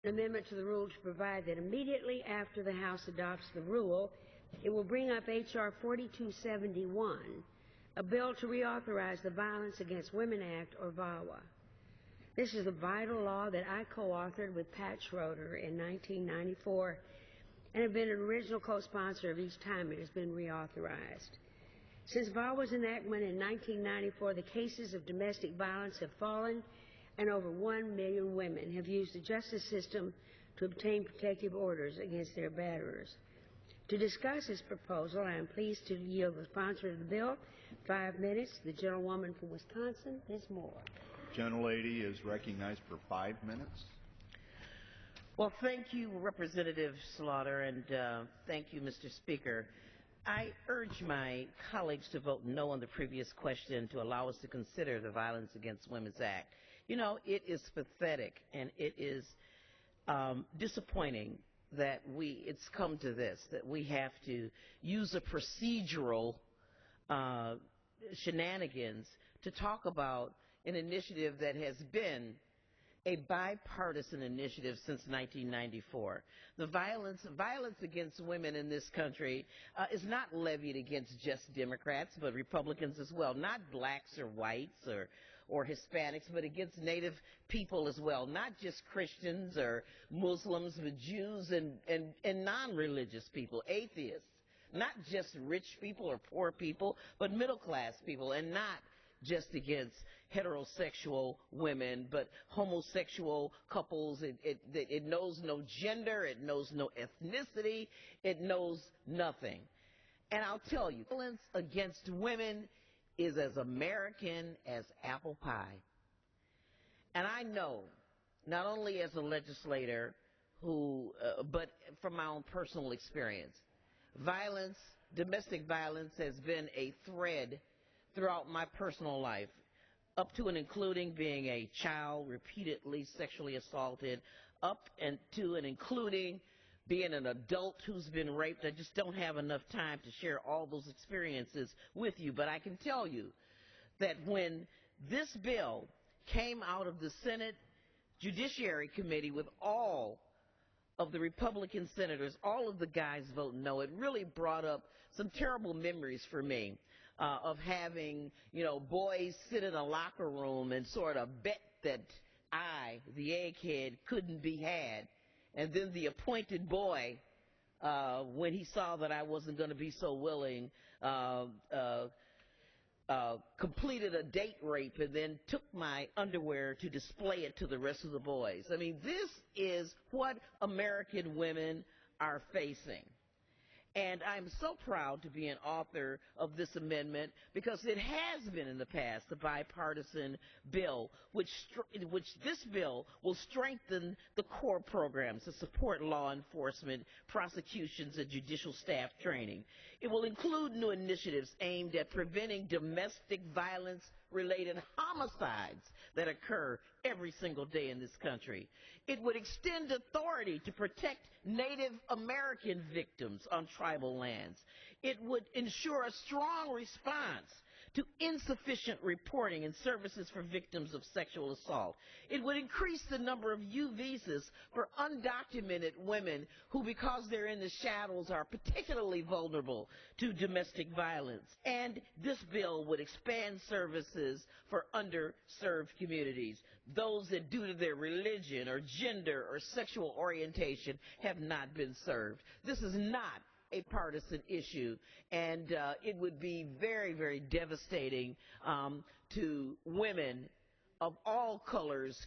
An amendment to the rule to provide that immediately after the House adopts the rule, it will bring up H.R. 4271, a bill to reauthorize the Violence Against Women Act, or VAWA. This is a vital law that I co-authored with Pat Schroeder in 1994 and have been an original co-sponsor of each time it has been reauthorized. Since VAWA's enactment in 1994, the cases of domestic violence have fallen, and over 1 million women have used the justice system to obtain protective orders against their batterers. To discuss this proposal, I am pleased to yield the sponsor of the bill 5 minutes, the gentlewoman from Wisconsin, Ms. Moore. The gentlelady is recognized for 5 minutes. Well, thank you, Representative Slaughter, and thank you, Mr. Speaker. I urge my colleagues to vote no on the previous question to allow us to consider the Violence Against Women's Act. You know, it is pathetic and it is disappointing that it's come to this, that we have to use a procedural shenanigans to talk about an initiative that has been a bipartisan initiative since 1994. The violence against women in this country is not levied against just Democrats, but Republicans as well. Not blacks or whites or Hispanics, but against Native people as well. Not just Christians or Muslims, but Jews and non-religious people, atheists. Not just rich people or poor people, but middle-class people, and not just against heterosexual women, but homosexual couples. It knows no gender, it knows no ethnicity, it knows nothing. And I'll tell you, violence against women is as American as apple pie. And I know, not only as a legislator, but from my own personal experience, domestic violence has been a thread throughout my personal life, up to and including being a child repeatedly sexually assaulted, up and to and including being an adult who's been raped. I just don't have enough time to share all those experiences with you, but I can tell you that when this bill came out of the Senate Judiciary Committee with all of the Republican senators, all of the guys voting no, it really brought up some terrible memories for me of having, boys sit in a locker room and sort of bet that I, the egghead, couldn't be had. And then the appointed boy, when he saw that I wasn't going to be so willing, completed a date rape and then took my underwear to display it to the rest of the boys. I mean, this is what American women are facing. And I'm so proud to be an author of this amendment because it has been in the past a bipartisan bill, which this bill will strengthen the core programs to support law enforcement, prosecutions, and judicial staff training. It will include new initiatives aimed at preventing domestic violence-related homicides that occur every single day in this country. It would extend authority to protect Native American victims on tribal lands. It would ensure a strong response to insufficient reporting and services for victims of sexual assault. It would increase the number of U visas for undocumented women who, because they're in the shadows, are particularly vulnerable to domestic violence. And this bill would expand services for underserved communities, those that due to their religion or gender or sexual orientation have not been served. This is not a partisan issue, and it would be very, very devastating to women of all colors.